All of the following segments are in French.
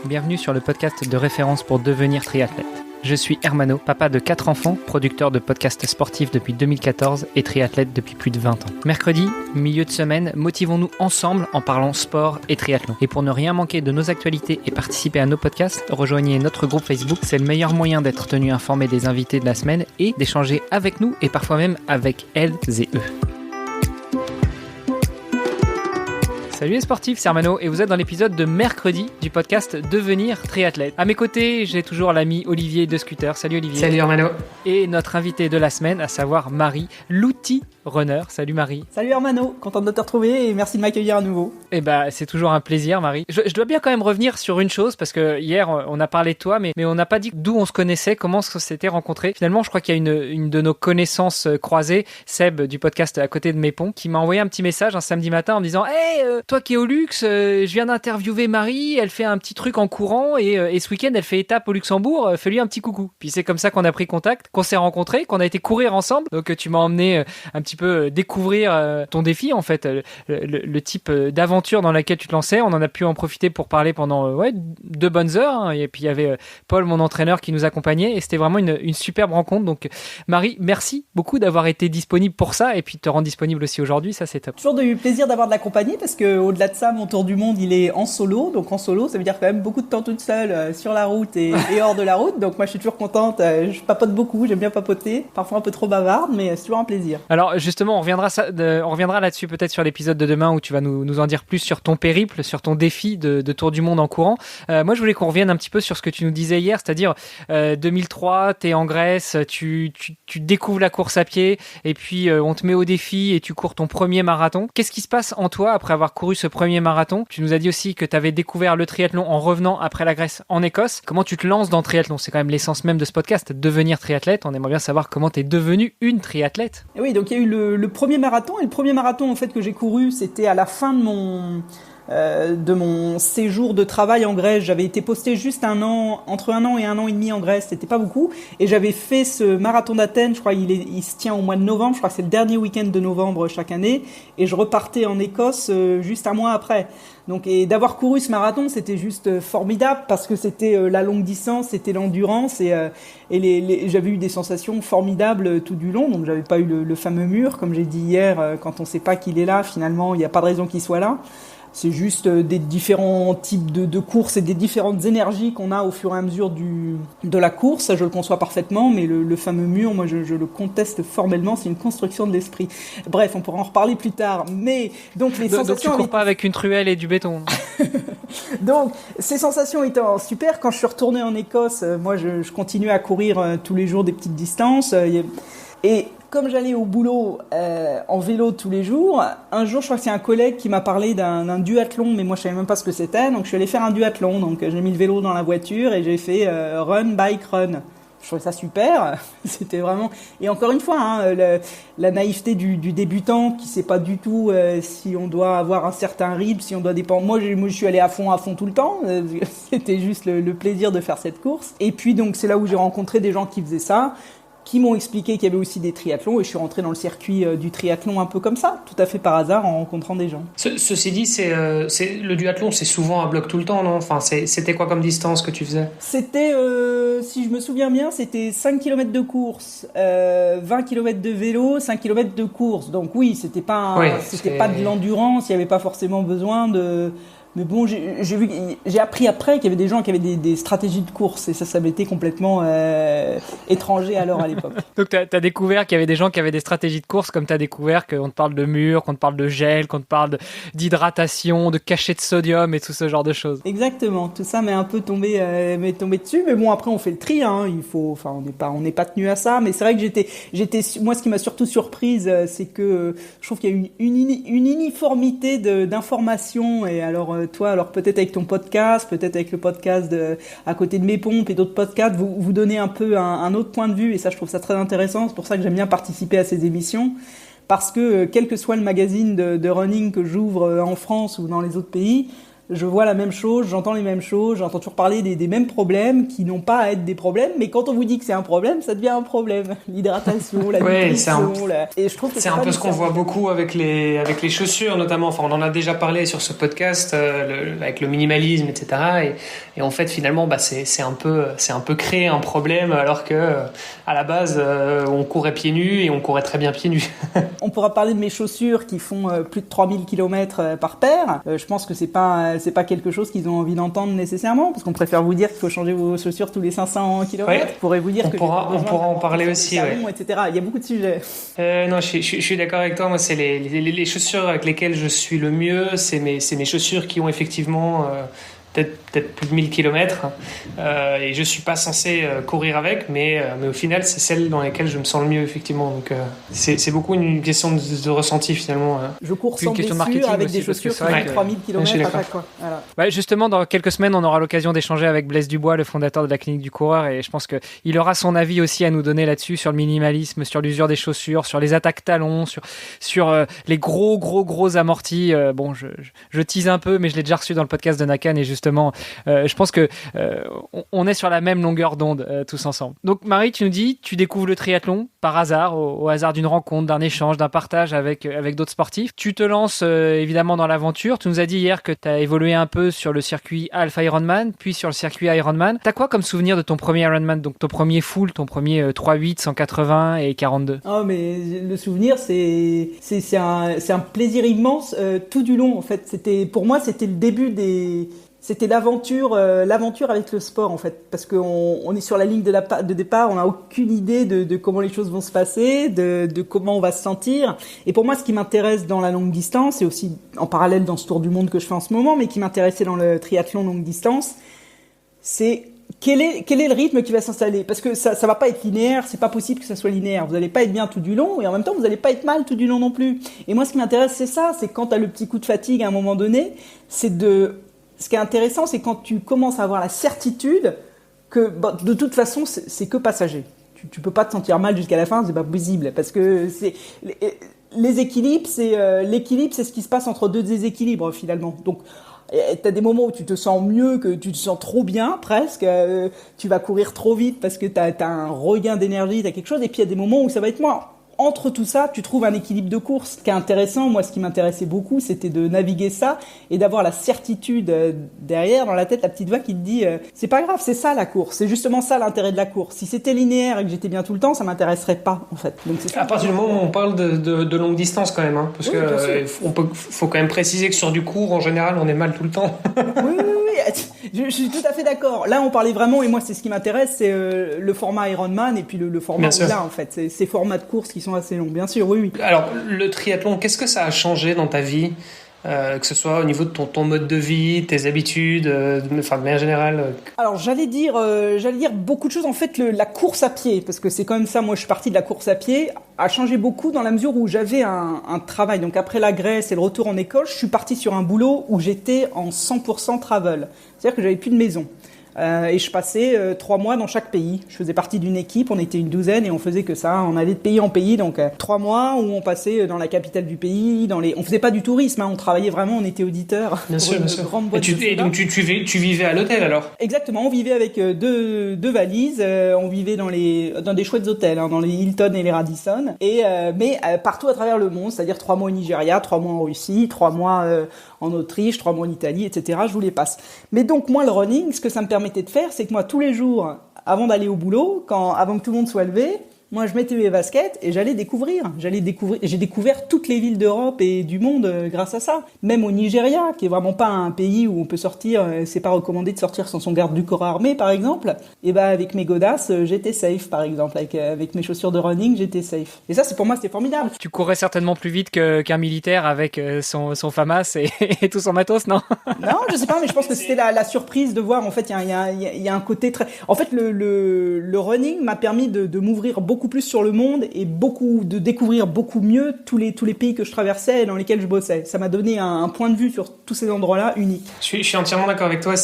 bienvenue sur le podcast de référence pour devenir triathlète. Je suis Hermano, papa de 4 enfants, producteur de podcasts sportifs depuis 2014 et triathlète depuis plus de 20 ans. Mercredi, milieu de semaine, motivons-nous ensemble en parlant sport et triathlon. Et pour ne rien manquer de nos actualités et participer à nos podcasts, rejoignez notre groupe Facebook. C'est le meilleur moyen d'être tenu informé des invités de la semaine et d'échanger avec nous et parfois même avec elles et eux. Salut les sportifs, c'est Hermano et vous êtes dans l'épisode de mercredi du podcast Devenir triathlète. À mes côtés, j'ai toujours l'ami Olivier de Scooter. Salut Olivier. Salut Hermano. Et notre invité de la semaine, à savoir Marie, l'outil runner. Salut Marie. Salut Hermano, contente de te retrouver et merci de m'accueillir à nouveau. Eh ben, c'est toujours un plaisir Marie. Je dois bien quand même revenir sur une chose parce que hier on a parlé de toi mais on n'a pas dit d'où on se connaissait, comment on s'était rencontrés. Finalement, je crois qu'il y a une de nos connaissances croisées, Seb du podcast À côté de mes ponts, qui m'a envoyé un petit message un samedi matin en me disant hey, toi qui es au luxe, je viens d'interviewer Marie, elle fait un petit truc en courant et ce week-end elle fait étape au Luxembourg, fais-lui un petit coucou. Puis c'est comme ça qu'on a pris contact, qu'on s'est rencontrés, qu'on a été courir ensemble. Donc tu m'as emmené un petit peu découvrir ton défi en fait, le type d'aventure dans laquelle tu te lançais. On en a pu en profiter pour parler pendant 2 bonnes heures hein. Et puis il y avait Paul, mon entraîneur, qui nous accompagnait et c'était vraiment une superbe rencontre. Donc Marie, merci beaucoup d'avoir été disponible pour ça et puis de te rendre disponible aussi aujourd'hui, ça c'est top. Toujours eu plaisir d'avoir de la compagnie parce que au-delà de ça, mon tour du monde il est en solo, donc en solo ça veut dire quand même beaucoup de temps toute seule sur la route et hors de la route. Donc moi je suis toujours contente, je papote beaucoup, j'aime bien papoter, parfois un peu trop bavarde mais c'est toujours un plaisir. Alors justement on reviendra là-dessus peut-être sur l'épisode de demain où tu vas nous en dire plus sur ton périple, sur ton défi de tour du monde en courant. Moi je voulais qu'on revienne un petit peu sur ce que tu nous disais hier, c'est-à-dire 2003, t'es en Grèce, tu découvres la course à pied et puis on te met au défi et tu cours ton premier marathon. Qu'est-ce qui se passe en toi après avoir couru ce premier marathon? Tu nous as dit aussi que tu avais découvert le triathlon en revenant après la Grèce en Écosse. Comment tu te lances dans le triathlon? C'est quand même l'essence même de ce podcast, devenir triathlète. On aimerait bien savoir comment tu es devenue une triathlète. Et oui, donc il y a eu le premier marathon et le premier marathon en fait que j'ai couru, c'était à la fin de mon séjour de travail en Grèce. J'avais été posté juste entre 1 an et 1 an et demi en Grèce, c'était pas beaucoup, et j'avais fait ce marathon d'Athènes. Je crois il se tient au mois de novembre, je crois que c'est le dernier week-end de novembre chaque année, et je repartais en Écosse juste un mois après. Donc, et d'avoir couru ce marathon, c'était juste formidable parce que c'était la longue distance, c'était l'endurance et j'avais eu des sensations formidables tout du long. Donc, j'avais pas eu le fameux mur, comme j'ai dit hier, quand on sait pas qu'il est là, finalement, il n'y a pas de raison qu'il soit là. C'est juste des différents types de courses et des différentes énergies qu'on a au fur et à mesure de la course. Ça, je le conçois parfaitement, mais le fameux mur, moi, je le conteste formellement. C'est une construction de l'esprit. Bref, on pourra en reparler plus tard. Mais donc les sensations. Donc tu cours pas avec une truelle et du béton. Donc ces sensations étant super, quand je suis retourné en Écosse, moi, je continuais à courir tous les jours des petites distances et comme j'allais au boulot en vélo tous les jours, un jour, je crois que c'est un collègue qui m'a parlé d'un duathlon, mais moi je savais même pas ce que c'était, donc je suis allé faire un duathlon. Donc j'ai mis le vélo dans la voiture et j'ai fait run, bike, run. Je trouvais ça super, c'était vraiment... Et encore une fois, hein, la naïveté du débutant qui sait pas du tout si on doit avoir un certain rythme, si on doit dépendre... Moi, je suis allé à fond tout le temps, c'était juste le plaisir de faire cette course. Et puis donc c'est là où j'ai rencontré des gens qui faisaient ça, qui m'ont expliqué qu'il y avait aussi des triathlons et je suis rentré dans le circuit du triathlon un peu comme ça, tout à fait par hasard en rencontrant des gens. Ceci dit, le duathlon, c'est souvent un bloc tout le temps, non? Enfin, c'était quoi comme distance que tu faisais? C'était, si je me souviens bien, c'était 5 km de course, 20 km de vélo, 5 km de course. Donc oui, c'était pas pas de l'endurance, il n'y avait pas forcément besoin de... Mais bon, j'ai appris après qu'il y avait des gens qui avaient des stratégies de course et ça m'était complètement étranger alors à l'époque. Donc t'as découvert qu'il y avait des gens qui avaient des stratégies de course, comme t'as découvert qu'on te parle de mur, qu'on te parle de gel, qu'on te parle d'hydratation, de cachet de sodium et tout ce genre de choses. Exactement, tout ça m'est un peu tombé dessus, mais bon après on fait le tri, hein. On n'est pas tenu à ça, mais c'est vrai que j'étais moi ce qui m'a surtout surprise, c'est que je trouve qu'il y a une uniformité d'informations et alors toi, peut-être avec ton podcast, peut-être avec le podcast À côté de mes pompes et d'autres podcasts, vous donnez un peu un autre point de vue et ça, je trouve ça très intéressant. C'est pour ça que j'aime bien participer à ces émissions parce que quel que soit le magazine de running que j'ouvre en France ou dans les autres pays, je vois la même chose, j'entends les mêmes choses, j'entends toujours parler des mêmes problèmes qui n'ont pas à être des problèmes, mais quand on vous dit que c'est un problème, ça devient un problème. L'hydratation, la nutrition, et je trouve que c'est un peu ce qu'on voit beaucoup avec les chaussures notamment. Enfin, on en a déjà parlé sur ce podcast avec le minimalisme, etc. Et en fait, finalement, c'est un peu créer un problème alors que à la base, on courait pieds nus et on courait très bien pieds nus. On pourra parler de mes chaussures qui font plus de 3000 km par paire. Je pense que c'est pas quelque chose qu'ils ont envie d'entendre nécessairement, parce qu'on préfère vous dire qu'il faut changer vos chaussures tous les 500 km. Ouais. On pourrait vous dire on pourra en parler aussi, salons, etc. Il y a beaucoup de sujets. Non, je suis d'accord avec toi. Moi, c'est les chaussures avec lesquelles je suis le mieux. C'est mes chaussures qui ont effectivement peut-être plus de 1000 km et je suis pas censé courir avec, mais au final c'est celles dans lesquelles je me sens le mieux effectivement, donc c'est beaucoup une question de ressenti finalement. Je cours sans blessure avec des chaussures qui font 3000 km à chaque fois. Voilà. Ouais, justement, dans quelques semaines on aura l'occasion d'échanger avec Blaise Dubois, le fondateur de la clinique du coureur, et je pense qu'il aura son avis aussi à nous donner là-dessus, sur le minimalisme, sur l'usure des chaussures, sur les attaques talons, sur les gros amortis. Bon, je tease un peu, mais je l'ai déjà reçu dans le podcast de Nakan, et justement je pense que on est sur la même longueur d'onde tous ensemble. Donc Marie, tu nous dis, tu découvres le triathlon par hasard, au hasard d'une rencontre, d'un échange, d'un partage avec d'autres sportifs. Tu te lances évidemment dans l'aventure. Tu nous as dit hier que tu as évolué un peu sur le circuit Alpha Ironman, puis sur le circuit Ironman. T'as quoi comme souvenir de ton premier Ironman, donc ton premier full, ton premier 3,8, 180 et 42? Oh, mais le souvenir, c'est un plaisir immense tout du long en fait. Pour moi, c'était le début c'était l'aventure avec le sport en fait, parce qu'on est sur la ligne de départ, on n'a aucune idée de comment les choses vont se passer, de comment on va se sentir. Et pour moi, ce qui m'intéresse dans la longue distance, et aussi en parallèle dans ce tour du monde que je fais en ce moment, mais qui m'intéressait dans le triathlon longue distance, c'est quel est le rythme qui va s'installer, parce que ça va pas être linéaire, c'est pas possible que ça soit linéaire. Vous allez pas être bien tout du long, et en même temps vous allez pas être mal tout du long non plus. Et moi, ce qui m'intéresse, c'est ça, c'est quand t'as le petit coup de fatigue à un moment donné, ce qui est intéressant, c'est quand tu commences à avoir la certitude que de toute façon, c'est que passager. Tu peux pas te sentir mal jusqu'à la fin, c'est pas possible, parce que les équilibres, l'équilibre, c'est ce qui se passe entre deux déséquilibres finalement. Donc t'as des moments où tu te sens mieux, que tu te sens trop bien presque, tu vas courir trop vite parce que t'as un regain d'énergie, t'as quelque chose, et puis il y a des moments où ça va être moins. Entre tout ça, tu trouves un équilibre de course. Ce qui est intéressant, moi, ce qui m'intéressait beaucoup, c'était de naviguer ça et d'avoir la certitude derrière, dans la tête, la petite voix qui te dit c'est pas grave, c'est ça la course. C'est justement ça l'intérêt de la course. Si c'était linéaire et que j'étais bien tout le temps, ça m'intéresserait pas, en fait. Donc, c'est ça. À partir du moment où on parle de longue distance, quand même, hein, parce que faut quand même préciser que sur du court, en général, on est mal tout le temps. Oui. Je suis tout à fait d'accord. Là, on parlait vraiment, et moi, c'est ce qui m'intéresse, c'est le format Ironman et puis le format au-delà, en fait. C'est ces formats de course qui sont assez longs, bien sûr, oui. Alors, le triathlon, qu'est-ce que ça a changé dans ta vie, que ce soit au niveau de ton mode de vie, tes habitudes, de manière générale? Alors, j'allais dire beaucoup de choses. En fait, la course à pied, parce que c'est quand même ça, moi, je suis partie de la course à pied, a changé beaucoup dans la mesure où j'avais un travail. Donc, après la Grèce et le retour en école, je suis partie sur un boulot où j'étais en 100% travel. C'est-à-dire que j'avais plus de maison. Et je passais 3 mois dans chaque pays. Je faisais partie d'une équipe, on était une douzaine et on faisait que ça. On allait de pays en pays, donc 3 mois où on passait dans la capitale du pays. On faisait pas du tourisme, hein, on travaillait vraiment, on était auditeur. Bien sûr. Grande boîte et donc tu vivais à l'hôtel alors? Exactement, on vivait avec deux valises. On vivait dans des chouettes hôtels, hein, dans les Hilton et les Radisson. Mais partout à travers le monde, c'est-à-dire 3 mois au Nigeria, 3 mois en Russie, 3 mois en Autriche, 3 mois en Italie, etc. Je vous les passe. Mais donc moi, le running, ce que ça me permettait de faire, c'est que moi, tous les jours, avant d'aller au boulot, avant que tout le monde soit levé, moi, je mettais mes baskets et j'allais découvrir. J'ai découvert toutes les villes d'Europe et du monde grâce à ça. Même au Nigeria, qui est vraiment pas un pays où on peut sortir, c'est pas recommandé de sortir sans son garde du corps armé, par exemple. Et avec mes godasses, j'étais safe, par exemple. Avec mes chaussures de running, j'étais safe. Et ça, pour moi, c'était formidable. Tu courais certainement plus vite qu'un militaire avec son FAMAS et tout son matos, non? Non, je sais pas, mais je pense que c'était la surprise de voir. En fait, il y a un côté très. En fait, le running m'a permis de m'ouvrir beaucoup beaucoup plus sur le monde et de découvrir beaucoup mieux tous les pays que je traversais et dans lesquels je bossais. Ça m'a donné un point de vue sur tous ces endroits-là unique. Je suis entièrement d'accord avec toi.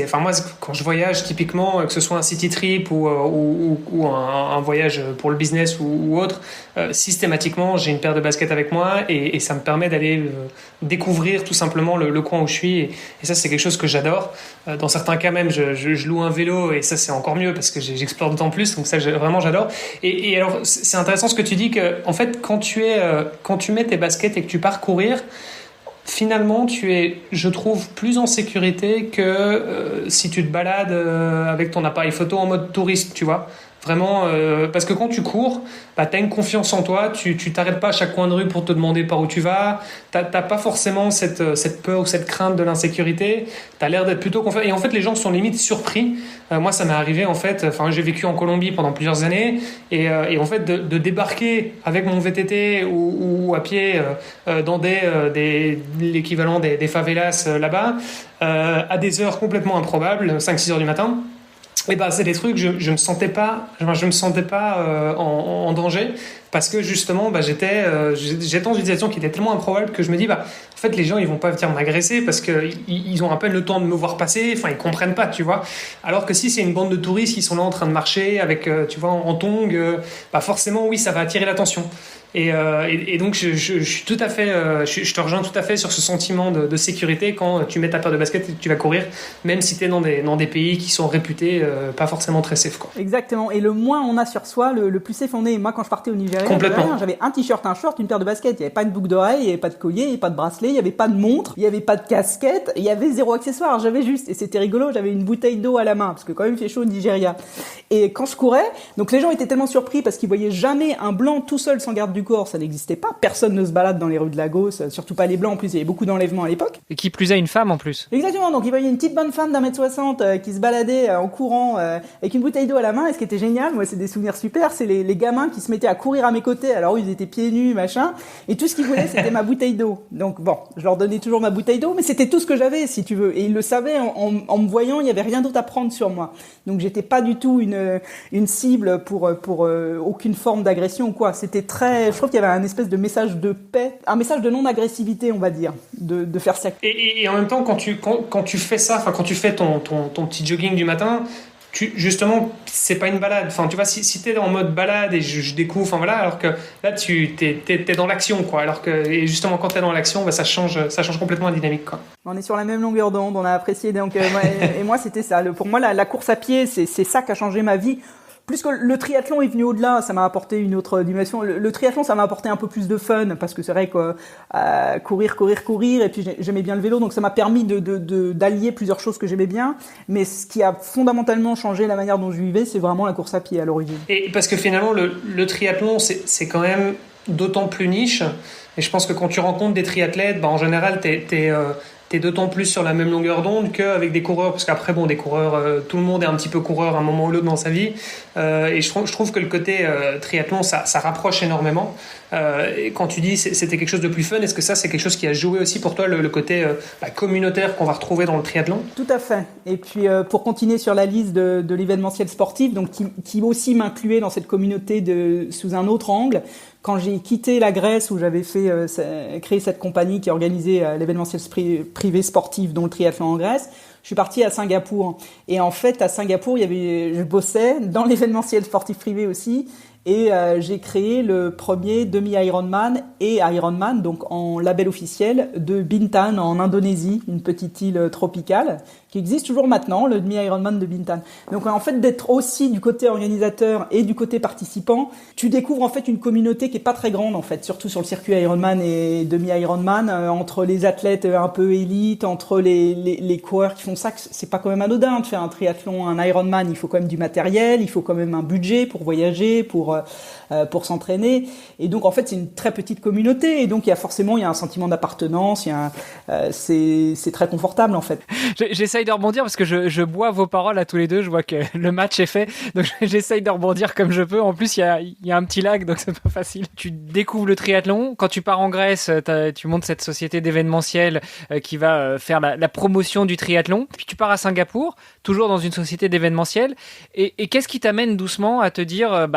Enfin moi, quand je voyage, typiquement, que ce soit un city trip ou un voyage pour le business ou autre, systématiquement, j'ai une paire de baskets avec moi et ça me permet d'aller découvrir tout simplement le coin où je suis. Et ça, c'est quelque chose que j'adore. Dans certains cas même, je loue un vélo et ça, c'est encore mieux parce que j'explore d'autant plus. Donc ça, vraiment, j'adore. Et alors, c'est intéressant ce que tu dis que, en fait, quand tu mets tes baskets et que tu pars courir, finalement, tu es, je trouve, plus en sécurité que si tu te balades avec ton appareil photo en mode touriste, tu vois. Vraiment, parce que quand tu cours, bah, tu as une confiance en toi, tu t'arrêtes pas à chaque coin de rue pour te demander par où tu vas, t'as pas forcément cette peur ou cette crainte de l'insécurité, tu as l'air d'être plutôt confiant. Et en fait, les gens sont limite surpris. Moi, ça m'est arrivé, en fait, j'ai vécu en Colombie pendant plusieurs années, et en fait, de débarquer avec mon VTT ou à pied dans l'équivalent des favelas là-bas, à des heures complètement improbables, 5-6 heures du matin. Et ben c'est des trucs je me sentais pas en danger parce que justement j'étais dans une situation qui était tellement improbable que je me dis en fait les gens ils vont pas venir m'agresser parce que ils ont à peine le temps de me voir passer, enfin ils comprennent pas, tu vois, alors que si c'est une bande de touristes qui sont là en train de marcher avec tu vois en tongs, forcément oui ça va attirer l'attention. Et donc je suis tout à fait, je te rejoins tout à fait sur ce sentiment de sécurité quand tu mets ta paire de baskets et que tu vas courir, même si tu es dans des pays qui sont réputés pas forcément très safe, quoi. Exactement. Et le moins on a sur soi, le plus safe on est. Moi, quand je partais au Nigeria, j'avais un t-shirt, un short, une paire de baskets. Il n'y avait pas de boucle d'oreille, il n'y avait pas de collier, il n'y avait pas de bracelet, il n'y avait pas de montre, il n'y avait pas de casquette, il y avait zéro accessoire. J'avais juste, et c'était rigolo, j'avais une bouteille d'eau à la main parce que quand même il fait chaud au Nigeria. Et quand je courais, donc les gens étaient tellement surpris parce qu'ils voyaient jamais un blanc tout seul sans garde du corps. Ça n'existait pas. Personne ne se balade dans les rues de Lagos, surtout pas les blancs. En plus, il y avait beaucoup d'enlèvements à l'époque. Et qui plus est, une femme en plus. Exactement. Donc, il voyait une petite bonne femme d'1m60 qui se baladait en courant avec une bouteille d'eau à la main. Et ce qui était génial, moi, c'est des souvenirs super, c'est les gamins qui se mettaient à courir à mes côtés. Alors, ils étaient pieds nus, machin. Et tout ce qu'ils voulaient, c'était ma bouteille d'eau. Donc, bon, je leur donnais toujours ma bouteille d'eau, mais c'était tout ce que j'avais, si tu veux. Et ils le savaient en me voyant, il n'y avait rien d'autre à prendre sur moi. Donc, j'étais pas du tout une cible pour aucune forme d'agression ou quoi. C'était très, je trouve qu'il y avait un espèce de message de paix, un message de non-agressivité, on va dire, de faire ça. Et en même temps, quand tu fais ça, quand tu fais ton petit jogging du matin, justement, c'est pas une balade. Enfin, tu vois, si t'es en mode balade et je découvre, alors que là, t'es dans l'action, quoi. Alors que, et justement, quand t'es dans l'action, ça change complètement la dynamique, quoi. On est sur la même longueur d'onde, on a apprécié. Donc, et moi, c'était ça. Pour moi, la course à pied, c'est ça qui a changé ma vie. Plus que le triathlon est venu au-delà, ça m'a apporté une autre dimension. Le triathlon, ça m'a apporté un peu plus de fun, parce que c'est vrai que courir, et puis j'aimais bien le vélo, donc ça m'a permis d'allier plusieurs choses que j'aimais bien. Mais ce qui a fondamentalement changé la manière dont je vivais, c'est vraiment la course à pied à l'origine. Et parce que finalement, le triathlon, c'est quand même d'autant plus niche. Et je pense que quand tu rencontres des triathlètes, en général, t'es d'autant plus sur la même longueur d'onde qu'avec des coureurs, parce qu'après des coureurs, tout le monde est un petit peu coureur à un moment ou l'autre dans sa vie, et je trouve que le côté triathlon ça rapproche énormément. Et quand tu dis c'était quelque chose de plus fun, est-ce que ça c'est quelque chose qui a joué aussi pour toi, le côté communautaire qu'on va retrouver dans le triathlon? Tout à fait. Et puis pour continuer sur la liste de l'événementiel sportif, donc qui aussi m'incluait dans cette communauté sous un autre angle. Quand j'ai quitté la Grèce où j'avais créé cette compagnie qui organisait l'événementiel privé sportif dont le triathlon en Grèce, je suis parti à Singapour. Et en fait, à Singapour, je bossais dans l'événementiel sportif privé aussi. Et j'ai créé le premier demi-Ironman et Ironman, donc en label officiel, de Bintan en Indonésie, une petite île tropicale qui existe toujours maintenant, le demi-Ironman de Bintan. Donc en fait, d'être aussi du côté organisateur et du côté participant, tu découvres en fait une communauté qui est pas très grande en fait, surtout sur le circuit Ironman et demi-Ironman, entre les athlètes un peu élites, entre les coureurs qui font ça, c'est pas quand même anodin de faire un triathlon, un Ironman, il faut quand même du matériel, il faut quand même un budget pour voyager, pour s'entraîner, et donc en fait c'est une très petite communauté, et donc il y a un sentiment d'appartenance, c'est très confortable en fait. J'essaye de rebondir parce que je bois vos paroles à tous les deux, je vois que le match est fait, donc j'essaye de rebondir comme je peux. En plus il y a un petit lac, donc c'est pas facile. Tu découvres le triathlon, quand tu pars en Grèce, tu montes cette société d'événementiel qui va faire la promotion du triathlon, puis tu pars à Singapour, toujours dans une société d'événementiel, et qu'est-ce qui t'amène doucement à te dire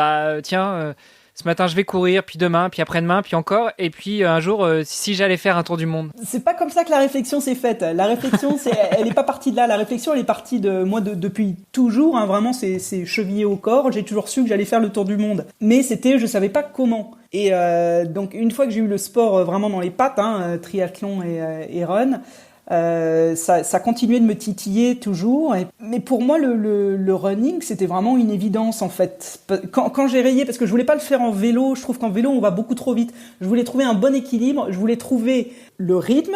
tiens, ce matin je vais courir, puis demain, puis après-demain, puis encore, et puis un jour, si j'allais faire un tour du monde. C'est pas comme ça que la réflexion s'est faite. La réflexion, elle est pas partie de là. La réflexion, elle est partie de moi depuis toujours. Hein, vraiment, c'est chevillé au corps. J'ai toujours su que j'allais faire le tour du monde, mais je savais pas comment. Et donc une fois que j'ai eu le sport vraiment dans les pattes, triathlon et run. Ça continuait de me titiller toujours, mais pour moi le running c'était vraiment une évidence en fait. Quand j'ai rayé, parce que je voulais pas le faire en vélo, je trouve qu'en vélo on va beaucoup trop vite. Je voulais trouver un bon équilibre, je voulais trouver le rythme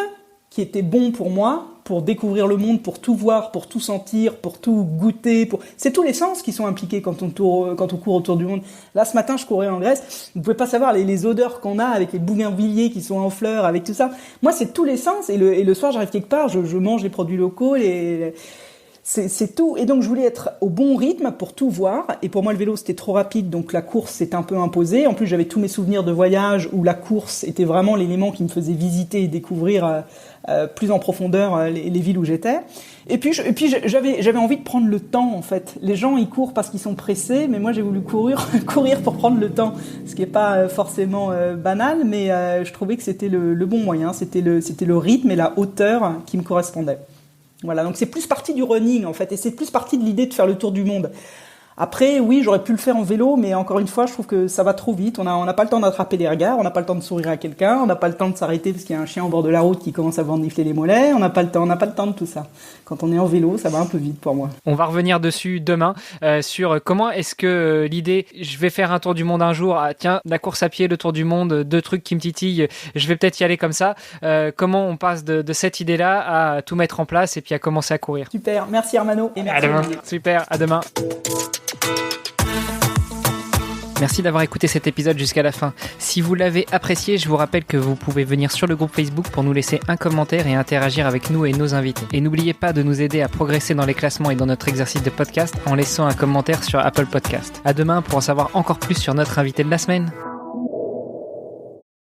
qui était bon pour moi, pour découvrir le monde, pour tout voir, pour tout sentir, pour tout goûter. C'est tous les sens qui sont impliqués quand on court autour du monde. Là, ce matin, je courais en Grèce. Vous pouvez pas savoir les odeurs qu'on a avec les bougainvilliers qui sont en fleurs, avec tout ça. Moi, c'est tous les sens. Et le soir, j'arrive quelque part, je mange les produits locaux, c'est tout. Et donc, je voulais être au bon rythme pour tout voir. Et pour moi, le vélo, c'était trop rapide. Donc, la course s'est un peu imposée. En plus, j'avais tous mes souvenirs de voyage où la course était vraiment l'élément qui me faisait visiter et découvrir plus en profondeur les villes où j'étais. Et puis j'avais envie de prendre le temps, en fait. Les gens, ils courent parce qu'ils sont pressés. Mais moi, j'ai voulu courir pour prendre le temps. Ce qui est pas forcément banal. Mais je trouvais que c'était le bon moyen. C'était le rythme et la hauteur qui me correspondaient. Voilà, donc c'est plus partie du running en fait, et c'est plus partie de l'idée de faire le tour du monde. Après, oui, j'aurais pu le faire en vélo, mais encore une fois, je trouve que ça va trop vite. On n'a pas le temps d'attraper les regards, on n'a pas le temps de sourire à quelqu'un, on n'a pas le temps de s'arrêter parce qu'il y a un chien au bord de la route qui commence à venifler les mollets. On n'a pas le temps de tout ça. Quand on est en vélo, ça va un peu vite pour moi. On va revenir dessus demain sur comment est-ce que l'idée, je vais faire un tour du monde un jour, tiens, la course à pied, le tour du monde, 2 trucs qui me titillent, je vais peut-être y aller comme ça. Comment on passe de cette idée-là à tout mettre en place et puis à commencer à courir. Super, merci Armano. Et merci à demain. Super, à demain. Merci d'avoir écouté cet épisode jusqu'à la fin. Si vous l'avez apprécié, je vous rappelle que vous pouvez venir sur le groupe Facebook pour nous laisser un commentaire et interagir avec nous et nos invités. Et n'oubliez pas de nous aider à progresser dans les classements et dans notre exercice de podcast en laissant un commentaire sur Apple Podcast. À demain pour en savoir encore plus sur notre invité de la semaine.